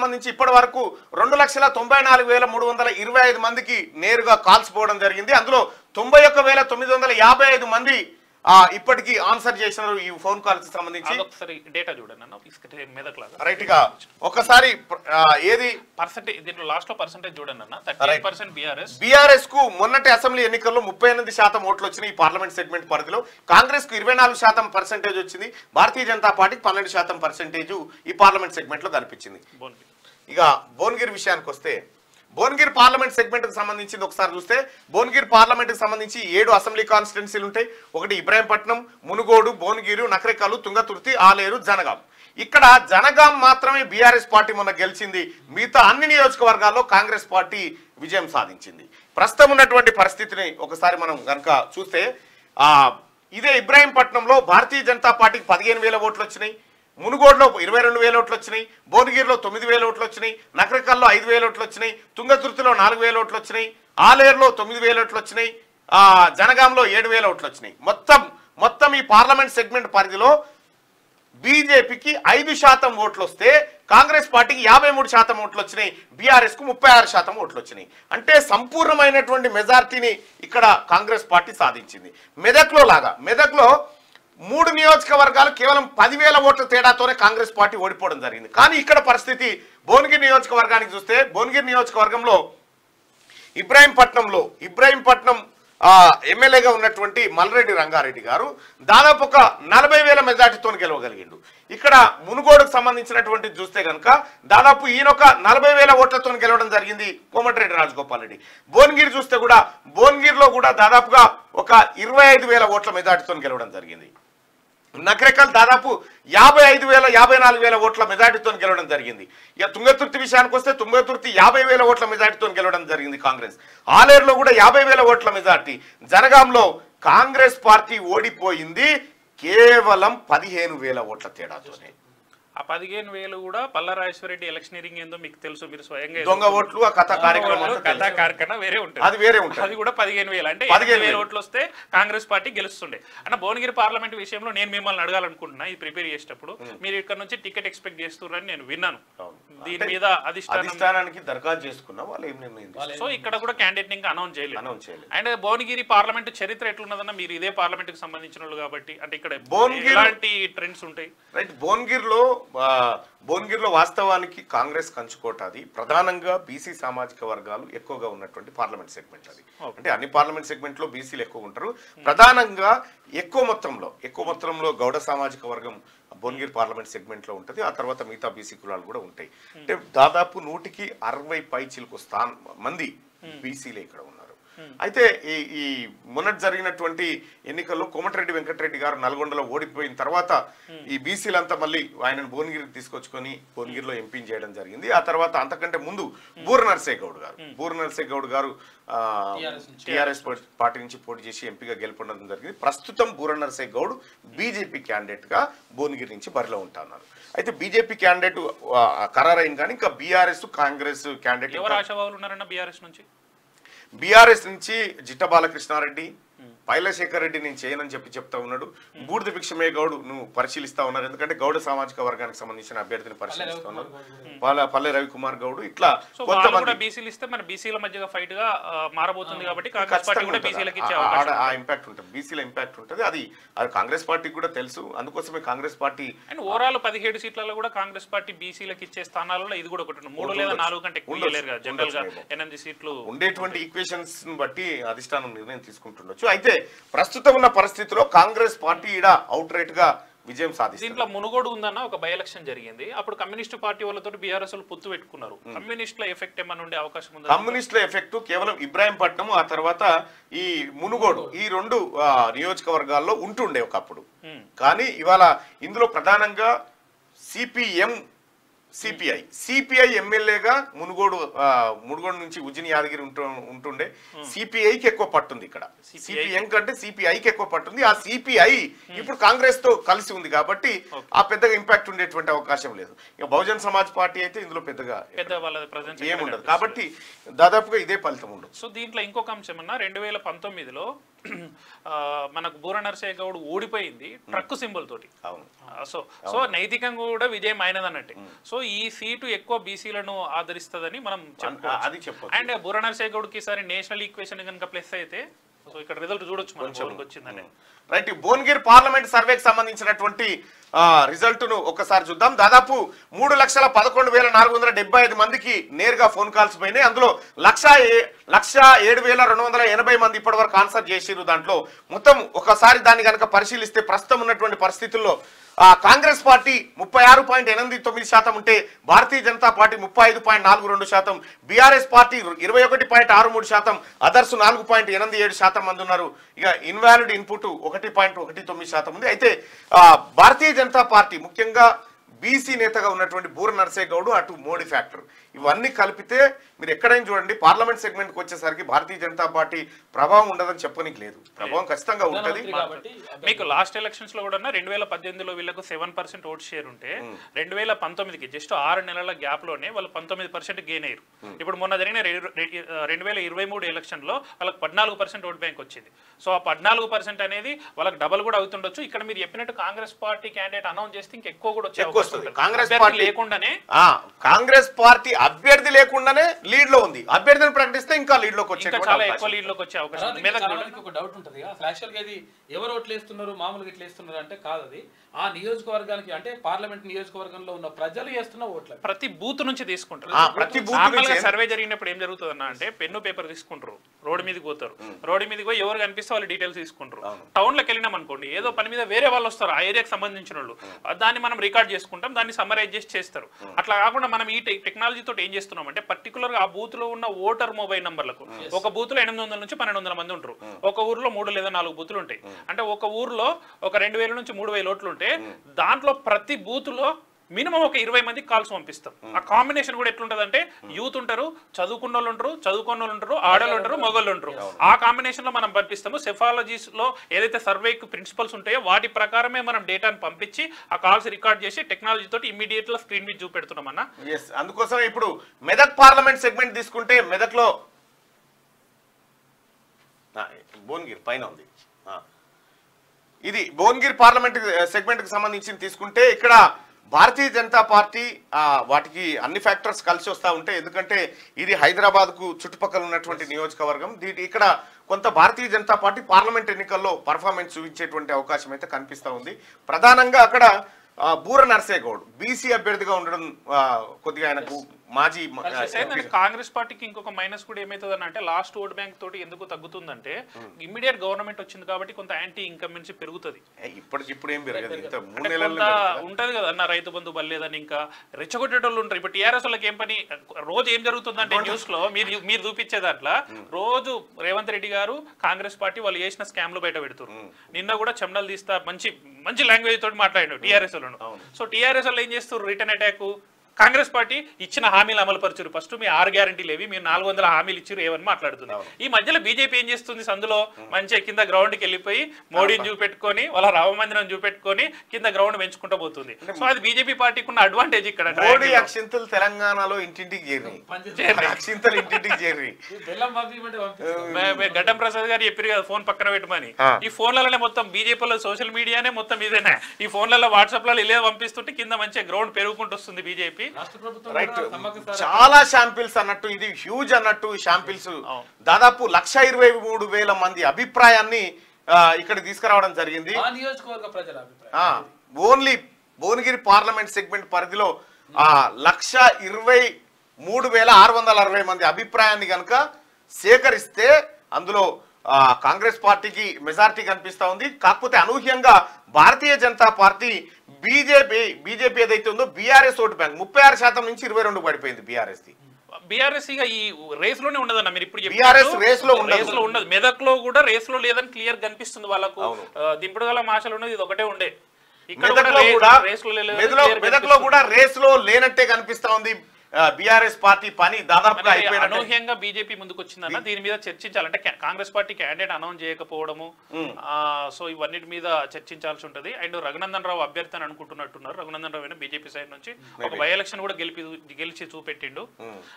సంబంధించి ఇప్పటి వరకు 2,94,325 మందికి నేరుగా కాల్స్ పోవడం జరిగింది. అందులో 91,955 మంది ఇప్పటికీ ఆన్సర్ చేసినారు ఈ ఫోన్ కాల్స్ సంబంధించి. డేటా చూడండి రైట్ గా ఒకసారి ఏది పర్సెంటేజ్ దీంట్లో లాస్ట్ లో పర్సెంటేజ్ చూడండి అన్న. 38% బీఆర్ఎస్ కు మొన్నటి అసెంబ్లీ ఎన్నికల్లో 38% ఓట్లు వచ్చినాయి ఈ పార్లమెంట్ సెగ్మెంట్ పరిధిలో. కాంగ్రెస్ కు 24% పర్సెంటేజ్ వచ్చింది. భారతీయ జనతా పార్టీకి 12% పర్సెంటేజ్ ఈ పార్లమెంట్ సెగ్మెంట్ లో కనిపించింది. ఇక భువనగిరి విషయానికి వస్తే భువనగిరి పార్లమెంట్ సెగ్మెంట్ కి సంబంధించింది ఒకసారి చూస్తే భువనగిరి పార్లమెంట్ కి సంబంధించి 7 అసెంబ్లీ కాన్స్టిట్యున్సీలు ఉంటాయి. ఒకటి ఇబ్రాహీంపట్నం, మునుగోడు, భువనగిరి, నకరేకల్, తుంగతుర్తి, ఆలేరు, జనగాం. ఇక్కడ జనగాం మాత్రమే బీఆర్ఎస్ పార్టీ మొన్న గెలిచింది. మిగతా అన్ని నియోజకవర్గాల్లో కాంగ్రెస్ పార్టీ విజయం సాధించింది. ప్రస్తుతం ఉన్నటువంటి పరిస్థితిని ఒకసారి మనం కనుక చూస్తే ఇదే ఇబ్రాహీంపట్నంలో భారతీయ జనతా పార్టీకి 15,000 ఓట్లు వచ్చినాయి. మునుగోడులో 22,000 ఓట్లు వచ్చినాయి. భువనగిరిలో 9,000 ఓట్లు వచ్చినాయి. నకరేకల్లో 5,000 ఓట్లు వచ్చినాయి. తుంగతుర్తిలో 4,000 ఓట్లు వచ్చినాయి. ఆలేరులో 9,000 ఓట్లు వచ్చినాయి. జనగాంలో 7,000 ఓట్లు వచ్చినాయి. మొత్తం ఈ పార్లమెంట్ సెగ్మెంట్ పరిధిలో బీజేపీకి 5% ఓట్లు వస్తే కాంగ్రెస్ పార్టీకి 53% ఓట్లు వచ్చినాయి. బీఆర్ఎస్ కు 36% ఓట్లు వచ్చినాయి. అంటే సంపూర్ణమైనటువంటి మెజార్టీని ఇక్కడ కాంగ్రెస్ పార్టీ సాధించింది. మెదక్లో 3 నియోజకవర్గాలు కేవలం 10,000 ఓట్ల తేడాతోనే కాంగ్రెస్ పార్టీ ఓడిపోవడం జరిగింది. కానీ ఇక్కడ పరిస్థితి భువనగిరి నియోజకవర్గానికి చూస్తే భువనగిరి నియోజకవర్గంలో ఇబ్రాహీంపట్నం ఎమ్మెల్యేగా ఉన్నటువంటి మల్రెడ్డి రంగారెడ్డి గారు దాదాపు ఒక 40,000 మెజార్టీతో గెలవగలిగిండు. ఇక్కడ మునుగోడుకు సంబంధించినటువంటి చూస్తే కనుక దాదాపు ఈయనొక 40,000 ఓట్లతో గెలవడం జరిగింది కోమటిరెడ్డి రాజగోపాల్ రెడ్డి. భువనగిరి చూస్తే కూడా భువనగిరిలో కూడా దాదాపుగా ఒక 25,000 ఓట్ల మెజార్టీతో గెలవడం జరిగింది. నకరేకల్ దాదాపు 55,000-54,000 ఓట్ల మెజార్టీతో గెలవడం జరిగింది. ఇక తుంగతుర్తి విషయానికి వస్తే తుంగతుర్తి 50,000 ఓట్ల మెజార్టీతో గెలవడం జరిగింది కాంగ్రెస్. ఆలేరులో కూడా 50,000 ఓట్ల మెజార్టీ. జనగాంలో కాంగ్రెస్ పార్టీ ఓడిపోయింది కేవలం 15,000 ఓట్ల తేడాతోనే. ఆ 15,000 కూడా పల్లారాజేశ్వరరెడ్డి ఎలక్షనీరింగ్ ఏందో మీకు తెలుసు, మీరు స్వయంగా దొంగ ఓట్లు కథా కార్యక్రమం వేరే ఉంటుంది. అది కూడా 15,000 అంటే 15,000 ఓట్లు వస్తే కాంగ్రెస్ పార్టీ గెలుస్తుండే. అన్న భువనగిరి పార్లమెంట్ విషయంలో నేను మిమ్మల్ని అడగాలనుకుంటున్నా, ఇది ప్రిపేర్ చేసేటప్పుడు మీరు ఇక్కడ నుంచి టికెట్ ఎక్స్పెక్ట్ చేస్తున్నారని నేను విన్నాను. దీని మీద అధిష్టానానికి దరఖాస్తు చేసుకున్నా వాళ్ళు ఏం నిర్ణయం. సో ఇక్కడ కూడా క్యాండిడేట్ ఇంకా అనౌన్స్ చేయలేదు. అండ్ భువనగిరి పార్లమెంట్ చరిత్ర ఎట్లున్నదన్న, మీరు ఇదే పార్లమెంట్ కి సంబంధించిన వాళ్ళు కాబట్టి, అంటే ఇక్కడ ఎలాంటి ట్రెండ్స్ ఉంటాయి? రైట్, భువనగిరిలో వాస్తవానికి కాంగ్రెస్ కంచుకోట. అది ప్రధానంగా బీసీ సామాజిక వర్గాలు ఎక్కువగా ఉన్నటువంటి పార్లమెంట్ సెగ్మెంట్. అది అంటే అన్ని పార్లమెంట్ సెగ్మెంట్ లో బీసీలు ఎక్కువ ఉంటారు. ప్రధానంగా ఎక్కువ మొత్తంలో గౌడ సామాజిక వర్గం భువనగిరి పార్లమెంట్ సెగ్మెంట్ లో ఉంటుంది. ఆ తర్వాత మిగతా బీసీ కులాలు కూడా ఉంటాయి. అంటే దాదాపు 160 పైచిలకు మంది బీసీలే ఇక్కడ ఉన్నారు. అయితే ఈ మొన్నటి జరిగినటువంటి ఎన్నికల్లో కోమటిరెడ్డి వెంకటరెడ్డి గారు నల్గొండలో ఓడిపోయిన తర్వాత ఈ బీసీలంతా మళ్ళీ ఆయనను భువనగిరికి తీసుకొచ్చుకొని భువనగిరిలో ఎంపీని చేయడం జరిగింది. ఆ తర్వాత అంతకంటే ముందు బూర నర్సే గౌడ్ గారు టిఆర్ఎస్ పార్టీ నుంచి పోటీ చేసి ఎంపీగా గెలుపొందడం జరిగింది. ప్రస్తుతం బూర నర్సే గౌడ్ బీజేపీ క్యాండిడేట్ గా భువనగిరి నుంచి బరిలో ఉంటున్నారు. అయితే బీజేపీ క్యాండిడేట్ ఖరారైంది, కానీ ఇంకా బీఆర్ఎస్ కాంగ్రెస్ క్యాండిడేట్ బీఆర్ఎస్ నుంచి జిట్ట బాలకృష్ణారెడ్డి, పైలశేఖర్ రెడ్డి నేను చేయనని చెప్తా ఉన్నాడు. బూడిద భిక్షమే గౌడ్ నువ్వు పరిశీలిస్తా ఉన్నారు, ఎందుకంటే గౌడ సామాజిక వర్గానికి సంబంధించిన అభ్యర్థిని పరిశీలిస్తా ఉన్నారు. పల్లె రవికుమార్ గౌడ్ ఇట్లా కొంతమంది బీసీలు ఇస్తే మన బీసీల మధ్య ఫైట్ గా మారబోతుంది కాబట్టి ఆ ఇంపాక్ట్ ఉంటుంది, బీసీల ఇంపాక్ట్ ఉంటుంది. అది కాంగ్రెస్ పార్టీకి కూడా తెలుసు. అందుకోసమే కాంగ్రెస్ పార్టీ అండ్ ఓవరాల్ 17 సీట్లలో కూడా కాంగ్రెస్ పార్టీ బీసీలకు ఇచ్చే స్థానాలలో ఇది కూడా ఒకటి 3 లేదా 4 కంటే ఎక్కువ జనరల్ గా 8 సీట్లు ఉండేటువంటి ఈక్వేషన్స్ బట్టి అధిష్టానం నిర్ణయం తీసుకుంటుండొచ్చు. అయితే ప్రస్తుతం ఉన్న పరిస్థితిలో కాంగ్రెస్ పార్టీ అవుట్ రైట్ గా విజయం సాధించింది. దీంట్లో మునుగోడు ఉందన్న ఒక బై ఎలక్షన్ జరిగింది. అప్పుడు కమ్యూనిస్ట్ పార్టీ వాళ్ళతో బీఆర్ఎస్ పొత్తు పెట్టుకున్నారు. కమ్యూనిస్టుల ఎఫెక్ట్ ఏమైనా ఉండే అవకాశం ఉంది? కమ్యూనిస్టుల ఎఫెక్ట్ కేవలం ఇబ్రాహీంపట్నం, ఆ తర్వాత ఈ మునుగోడు, ఈ 2 నియోజకవర్గాల్లో ఉంటుండే ఒకప్పుడు. కానీ ఇవాళ ఇందులో ప్రధానంగా సిపిఐ ఎమ్మెల్యేగా మునుగోడు నుంచి ఉజ్జిని యాదగిరి ఉంటుండే. సిపిఐకి ఎక్కువ పట్టుంది ఇక్కడ. సిపిఎం కంటే సిపిఐకి ఎక్కువ పట్టుంది. ఆ సిపిఐ ఇప్పుడు కాంగ్రెస్ తో కలిసి ఉంది కాబట్టి ఆ పెద్దగా ఇంపాక్ట్ ఉండేటువంటి అవకాశం లేదు. ఇక బహుజన్ సమాజ్ పార్టీ అయితే ఇందులో పెద్దగా ఏముండదు కాబట్టి దాదాపుగా ఇదే ఫలితం ఉండదు. సో దీంట్లో ఇంకొక అంశం అన్న, 2019లో మనకు బూర నరసయ్య గౌడ్ ఓడిపోయింది ట్రక్ సింబల్ తోటి. సో నైతికంగా కూడా విజయం అయినది అన్నట్టే. సో ఈ సీటు ఎక్కువ బీసీలను ఆదరిస్తుందని మనం చెప్పుకోవచ్చు. అండ్ బూర నరసయ్య గౌడ్కి ఈసారి నేషనల్ ఈక్వేషన్ కనుక ప్లస్ అయితే సో ఇక్కడ రిజల్ట్ చూడొచ్చు మనం వచ్చిందని. రైట్, భువనగిరి పార్లమెంట్ సర్వేకి సంబంధించినటువంటి రిజల్ట్ ను ఒకసారి చూద్దాం. దాదాపు 3,11,475 మందికి నేరుగా ఫోన్ కాల్స్ పోయినాయి. అందులో 1,07,280 మంది ఇప్పటి వరకు ఆన్సర్ చేసిరు. దాంట్లో మొత్తం ఒకసారి దాన్ని కనుక పరిశీలిస్తే ప్రస్తుతం ఉన్నటువంటి పరిస్థితుల్లో కాంగ్రెస్ పార్టీ 36.89% ఉంటే Bharatiya Janata party 35.42%, BRS party 21.63%, others 4.87% మంది ఉన్నారు. ఇక ఇన్వాలిడ్ ఇన్పుట్ 1.19% ఉంది. అయితే భారతీయ జనతా పార్టీ ముఖ్యంగా బీసీ నేతగా ఉన్నటువంటి బూర నరసయ్య గౌడ్ అటు మోడీ ఫ్యాక్టర్ ఇవన్నీ కలిపితే మీరు ఎక్కడైనా చూడండి పార్లమెంట్ సెగ్మెంట్కి వచ్చేసరికి భారతీయ జనతా పార్టీ ప్రభావం ఉండదని చెప్పనికి లేదు. ప్రభావం ఖచ్చితంగా ఉంటుంది. మీకు లాస్ట్ ఎలక్షన్స్ లో కూడా 2018లో వీళ్ళకు 7% ఓట్ షేర్ ఉంటే 2019కి జస్ట్ 6 నెలల గ్యాప్ లోనే వాళ్ళు 19% గెయిన్ అయ్యారు. ఇప్పుడు మొన్న జరిగిన 2023 ఎలక్షన్ లో వాళ్ళకి 14% ఓట్ బ్యాంక్ వచ్చింది. సో ఆ 14% అనేది వాళ్ళకి డబల్ కూడా అవుతుండొచ్చు. ఇక్కడ మీరు చెప్పినట్టు కాంగ్రెస్ పార్టీ క్యాండిడేట్ అనౌన్స్ చేస్తే ఇంకెక్కువ కూడా వచ్చే కాంగ్రెస్ పార్టీ లేకుండానే కాంగ్రెస్ పార్టీ అభ్యర్థి లేకుండానే లీడ్ లో ఉంది. అభ్యర్థిని ప్రకటిస్తే ఇంకా లీడ్ లోకి వచ్చే చాలా ఎక్కువ లీడ్ లోకి వచ్చే అవకాశం ఉంది. ఒక డౌట్ ఉంటుంది యాక్చువల్ గా ఇది ఎవరు ఓట్లు వేస్తున్నారు మామూలుగా ఇట్లా వేస్తున్నారు అంటే కాదు, అది ఆ నియోజకవర్గానికి అంటే పార్లమెంట్ నియోజకవర్గంలో ఉన్న ప్రజలు వేస్తున్న ఓట్ల ప్రతి బూత్ నుంచి తీసుకుంటారు. ప్రతి బూత్ సర్వే జరిగినప్పుడు ఏం జరుగుతుంది అన్న అంటే పెన్ను పేపర్ తీసుకుంటారు, రోడ్డు మీదకి పోతారు, రోడ్డు మీదకి పోయి ఎవరు కనిపిస్తే వాళ్ళు డీటెయిల్స్ తీసుకుంటారు. టౌన్ లోకి వెళ్ళినాం అనుకోండి ఏదో పని మీద వేరే వాళ్ళు వస్తారు ఆ ఏరియాకి సంబంధించిన వాళ్ళు, దాన్ని మనం రికార్డ్ చేసుకుంటాం, దాన్ని సమ్మరైజ్ చేసి చేస్తారు. అట్లా కాకుండా మనం ఈ టెక్నాలజీ తోటి ఏం చేస్తున్నాం అంటే పర్టికులర్ గా ఆ బూత్ లో ఉన్న ఓటర్ మొబైల్ నంబర్లకు ఒక బూత్ లో 800 నుంచి 1,200 మంది ఉంటారు. ఒక ఊర్లో 3 లేదా 4 బూతులు ఉంటాయి. అంటే ఒక ఊర్లో ఒక 2,000 నుంచి 3,000 ఓట్లు ఉంటే దాంట్లో ప్రతి బూత్ లో మినిమం ఒక 20 మందికి కాల్స్ పంపిస్తాం. ఆ కాంబినేషన్ కూడా ఎట్లుంటది అంటే యూత్ ఉంటారు, చదువుకున్న వాళ్ళు ఉంటారు, చదువుకున్న వాళ్ళు ఉంటారు, ఆడలు ఉంటారు, మొగళ్ళు ఉంటారు. ఆ కాంబినేషన్ లో మనం పంపిస్తాము. సెఫాలజీస్ లో ఏదైతే సర్వేకి ప్రిన్సిపల్స్ ఉంటాయో వాటి ప్రకారమే మనం డేటాను పంపించి ఆ కాల్స్ రికార్డ్ చేసి టెక్నాలజీ తోటి ఇమీడియట్ గా స్క్రీన్ మీద చూపెడుతున్నాం అన్న. అందుకోసం ఇప్పుడు మెదక్ పార్లమెంట్ సెగ్మెంట్ తీసుకుంటే మెదక్ లో భువనగిరి పైన ఉంది. ఇది భువనగిరి పార్లమెంట్ సెగ్మెంట్ కి సంబంధించి తీసుకుంటే ఇక్కడ భారతీయ జనతా పార్టీ వాటికి అన్ని ఫ్యాక్టర్స్ కలిసి వస్తూ ఉంటాయి. ఎందుకంటే ఇది హైదరాబాద్ కు చుట్టుపక్కల ఉన్నటువంటి నియోజకవర్గం. ఇక్కడ కొంత భారతీయ జనతా పార్టీ పార్లమెంట్ ఎన్నికల్లో పర్ఫార్మెన్స్ చూపించేటువంటి అవకాశం అయితే కనిపిస్తూ ఉంది. ప్రధానంగా అక్కడ బూర నరసయ్య గౌడ్ బీసీ అభ్యర్థిగా ఉండడం కొద్దిగా ఆయనకు మాజీ కాంగ్రెస్ పార్టీకి ఇంకొక మైనస్ కూడా ఏమైతుంది అంటే లాస్ట్ ఓట్ బ్యాంక్ తోటి ఎందుకు తగ్గుతుందంటే ఇమ్మీడియట్ గవర్నమెంట్ వచ్చింది కాబట్టి కొంత యాంటీ ఇన్కమెన్సీ పెరుగుతుంది. ఇప్పుడు ఏం పెరగదు, ఉంటది కదా అన్న, రైతు బంధు బలేదని ఇంకా రెచ్చగొట్టేటోళ్ళు ఉంటారు. ఇప్పుడు టీఆర్ఎస్ వాళ్ళకి ఏం పని, రోజు ఏం జరుగుతుందంటే న్యూస్ లో మీరు చూపించే దాంట్లో రోజు రేవంత్ రెడ్డి గారు కాంగ్రెస్ పార్టీ వాళ్ళు చేసిన స్కామ్లు బయట పెడుతున్నారు. నిన్న కూడా చెమడలు తీస్తా మంచి లాంగ్వేజ్ తోటి మాట్లాడారు టీఆర్ఎస్ వాళ్ళు. సో టీఆర్ఎస్ వాళ్ళు ఏం చేస్తారు, రిటర్న్ అటాక్ కాంగ్రెస్ పార్టీ ఇచ్చిన హామీలు అమలు పరచురు. ఫస్ట్ మీ 6 గ్యారంటీలు ఏవి, మీరు 400 హామీలు ఇచ్చారు ఏమని మాట్లాడుతున్నారు. ఈ మధ్యలో బీజేపీ ఏం చేస్తుంది, సందులో మంచిగా కింద గ్రౌండ్ కి వెళ్ళిపోయి మోడీని చూపెట్టుకొని వాళ్ళ రామ మందిరం చూపెట్టుకొని కింద గ్రౌండ్ పెంచుకుంటూ పోతుంది. సో అది బీజేపీ పార్టీకి ఉన్న అడ్వాంటేజ్. ఇక్కడ అక్షింతలు తెలంగాణలో ఇంటింటికి గడ్డం ప్రసాద్ గారు చెప్పారు కదా ఫోన్ పక్కన పెట్టమని. ఈ ఫోన్లలోనే మొత్తం బీజేపీలో సోషల్ మీడియానే మొత్తం ఇదేనా, ఈ ఫోన్లలో వాట్సాప్ లో ఇలా పంపిస్తుంటే కింద మంచిగా గ్రౌండ్ పెరుగుకుంటూ వస్తుంది బీజేపీ. రైట్, చాలా శాంపిల్స్ అన్నట్టు ఇది హ్యూజ్ అన్నట్టు శాంపిల్స్ దాదాపు 1,23,000 మంది అభిప్రాయాన్ని ఇక్కడ తీసుకురావడం జరిగింది. ఓన్లీ భువనగిరి పార్లమెంట్ సెగ్మెంట్ పరిధిలో 1,23,660 మంది అభిప్రాయాన్ని కనుక సేకరిస్తే అందులో కాంగ్రెస్ పార్టీకి మెజారిటీ కనిపిస్తా ఉంది. కాకపోతే అనూహ్యంగా భారతీయ జనతా పార్టీ బీజేపీ ఏదైతే ఉందో బీఆర్ఎస్ ఓటు బ్యాంక్ 36% నుంచి 22 పడిపోయింది. బీఆర్ఎస్ ఇక ఈ రేస్ లోనే ఉండదన్న, మీరు ఇప్పుడు రేస్ లో ఉండదు. మెదక్ లో కూడా రేస్ లో లేదని క్లియర్ కనిపిస్తుంది వాళ్ళకు. దింపుడు గల మాటలు ఉన్నది ఇది ఒకటే ఉండే. మెదక్ లో కూడా రేస్ లో లేనట్టే కనిపిస్తా ఉంది. బీఆర్ఎస్ పార్టీ పని దాదాపుగా అయిపోయినట్టు. అనూహ్యంగా బీజేపీ ముందుకు వచ్చిందన్న దీని మీద చర్చించాలంటే కాంగ్రెస్ పార్టీ క్యాండిడేట్ అనౌన్స్ చేయకపోవడము, సో ఇవన్నిటి మీద చర్చించాల్సి ఉంటది. అండ్ రఘునందన్ రావు అభ్యర్థి అని అనుకుంటున్నట్టున్నారు. రఘునందన్ రావు బీజేపీ సైడ్ నుంచి ఒక బై ఎలక్షన్ కూడా గెలిచి చూపెట్టిండు.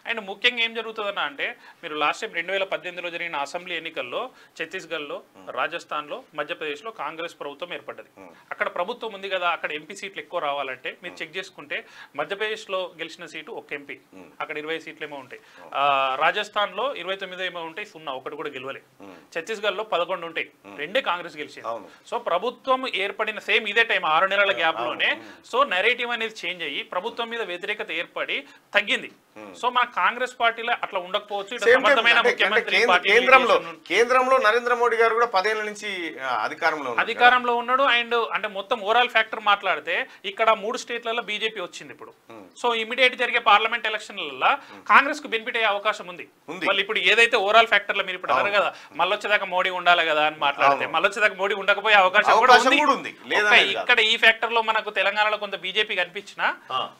అండ్ ముఖ్యంగా ఏం జరుగుతుందన్న అంటే మీరు లాస్ట్ టైం 2018లో జరిగిన అసెంబ్లీ ఎన్నికల్లో ఛత్తీస్గఢ్ లో, రాజస్థాన్ లో, మధ్యప్రదేశ్ లో కాంగ్రెస్ ప్రభుత్వం ఏర్పడ్డది. అక్కడ ప్రభుత్వం ఉంది కదా, అక్కడ ఎంపీ సీట్లు ఎక్కువ రావాలంటే మీరు చెక్ చేసుకుంటే మధ్యప్రదేశ్ లో గెలిచిన సీటు ఒక ఎంపీ, అక్కడ 20 సీట్లు ఏమో ఉంటాయి. రాజస్థాన్ లో 29 ఏమో ఉంటాయి, 0 ఒకటి కూడా గెలవలే. ఛత్తీస్గఢ్ లో 11 ఉంటాయి, 2 కాంగ్రెస్ గెలిచింది. సో ప్రభుత్వం ఏర్పడిన సేమ్ ఇదే టైం 6 నెలల గ్యాప్ లోనే సో నెరేటివ్ అనేది చేంజ్ అయ్యి ప్రభుత్వం మీద వ్యతిరేకత ఏర్పడి తగ్గింది. సో మన కాంగ్రెస్ పార్టీలో అట్లా ఉండకపోవచ్చు. కేంద్రంలో నరేంద్ర మోడీ గారు కూడా 10 ఏళ్ల నుంచి అధికారంలో ఉన్నాడు. అండ్ అంటే మొత్తం ఓవరాల్ ఫ్యాక్టర్ మాట్లాడితే ఇక్కడ 3 స్టేట్లలో బీజేపీ వచ్చింది ఇప్పుడు. సో ఇమీడియట్ జరిగే పార్లమెంట్ ఎలక్షన్లలో కాంగ్రెస్ కు బెనిఫిట్ అయ్యే అవకాశం ఉంది. వాళ్ళు ఇప్పుడు ఏదైతే ఓవరాల్ ఫ్యాక్టర్ లో మీరు ఇప్పుడు అన్నారు కదా, మళ్ళొచ్చేదాకా మోడీ ఉండాలి కదా అని మాట్లాడితే మళ్ళొచ్చేదాకా మోడీ ఉండకపోయే అవకాశం కూడా ఉంది. ఇక్కడ ఈ ఫ్యాక్టర్ లో మనకు తెలంగాణలో కొంత బీజేపీ కనిపించినా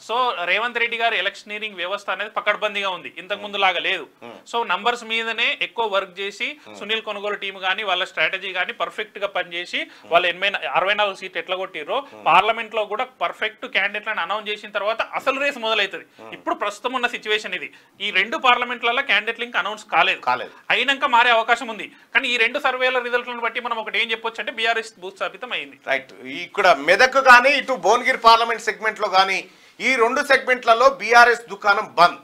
సో రేవంత్ రెడ్డి గారి ఎలక్షనీరింగ్ వ్యవస్థ అనేది పకడ్బందీగా ఉంది, ఇంతకు ముందు లాగా లేదు. సో నంబర్స్ మీదనే ఎక్కువ వర్క్ చేసి సునీల్ కొనుగోలు టీం గానీ వాళ్ళ స్ట్రాటజీ గానీ పర్ఫెక్ట్ గా పనిచేసి వాళ్ళు 64 సీట్లు ఎట్లా కొట్టిరో పార్లమెంట్ లో కూడా పర్ఫెక్ట్ క్యాండిడేట్లను అనౌన్స్ చేసిన తర్వాత అసలు రేస్ మొదలవుతుంది. ఇప్పుడు ప్రస్తుతం ఉన్న సిచ్యువేషన్ ఇది. ఈ 2 పార్లమెంట్లలో క్యాండిడేట్లు ఇంకా అనౌన్స్ కాలేదు, అయినాక మారే అవకాశం ఉంది. కానీ ఈ 2 సర్వేల రిజల్ట్లను బట్టి మనం ఒకటి ఏం చెప్పొచ్చు అంటే బీఆర్ఎస్ భూస్థాపితం అయింది. రైట్. ఇక్కడ మెదక్ కానీ ఇటు భువనగిరి పార్లమెంట్ సెగ్మెంట్ లో కానీ ఈ 2 సెగ్మెంట్లలో బీఆర్ఎస్ దుకాణం బంద్.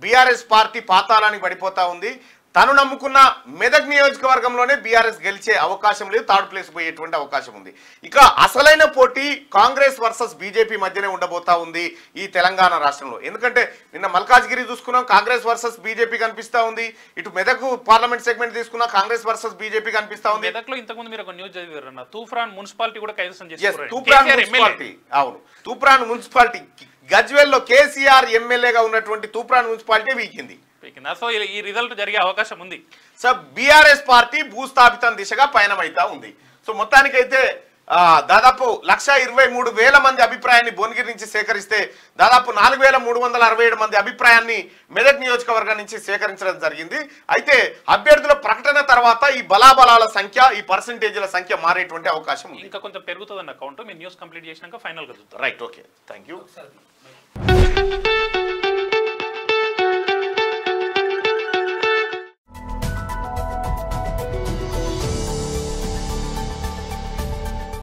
బీఆర్ఎస్ పార్టీ పాతాళానికి పడిపోతా ఉంది. తను నమ్ముకున్న మెదక్ నియోజకవర్గంలోనే బీఆర్ఎస్ గెలిచే అవకాశం లేదు, 3rd ప్లేస్ పోయేటువంటి అవకాశం ఉంది. ఇక అసలైన పోటీ కాంగ్రెస్ వర్సెస్ బీజేపీ మధ్యనే ఉండబోతా ఉంది ఈ తెలంగాణ రాష్ట్రంలో. ఎందుకంటే నిన్న మల్కాజ్గిరి చూసుకున్నాం, కాంగ్రెస్ వర్సెస్ బీజేపీ కనిపిస్తా ఉంది. ఇటు మెదక్ పార్లమెంట్ సెగ్మెంట్ తీసుకున్నా కాంగ్రెస్ వర్సెస్ బీజేపీ కనిపిస్తా ఉంది. మెదక్ లో ఇంతకుముందు మీరు ఒక న్యూస్ చదివారు, తూప్రాన్ మున్సిపాలిటీ కూడా కైవసం చేశారు. తూప్రాన్ మున్సిపాలిటీ, అవును, తూప్రాన్ మున్సిపాలిటీ గజ్వేల్లో కేసీఆర్ ఎమ్మెల్యేగా ఉన్నటువంటి తూప్రాన్ మున్సిపాలిటీ వీకింది. సో ఈ రిజల్ట్ జరిగే అవకాశం ఉంది. సో బీఆర్ఎస్ పార్టీ భూస్థాపితం దిశగా పయనమైతా ఉంది. సో మొత్తానికైతే దాదాపు 1,23,000 మంది అభిప్రాయాన్ని భువనగిరి నుంచి సేకరిస్తే దాదాపు 4,367 మంది అభిప్రాయాన్ని మెదక్ నియోజకవర్గం నుంచి సేకరించడం జరిగింది. అయితే అభ్యర్థుల ప్రకటన తర్వాత ఈ బలాబలాల సంఖ్య, ఈ పర్సంటేజ్ల సంఖ్య మారేటువంటి అవకాశం ఉంది. ఇంకా కొంచెం పెరుగుతుంది అన్న కౌంట్. మీరు న్యూస్ కంప్లీట్ చేసినాక ఫైనల్ గా చూద్దాం. Right, okay, thank you.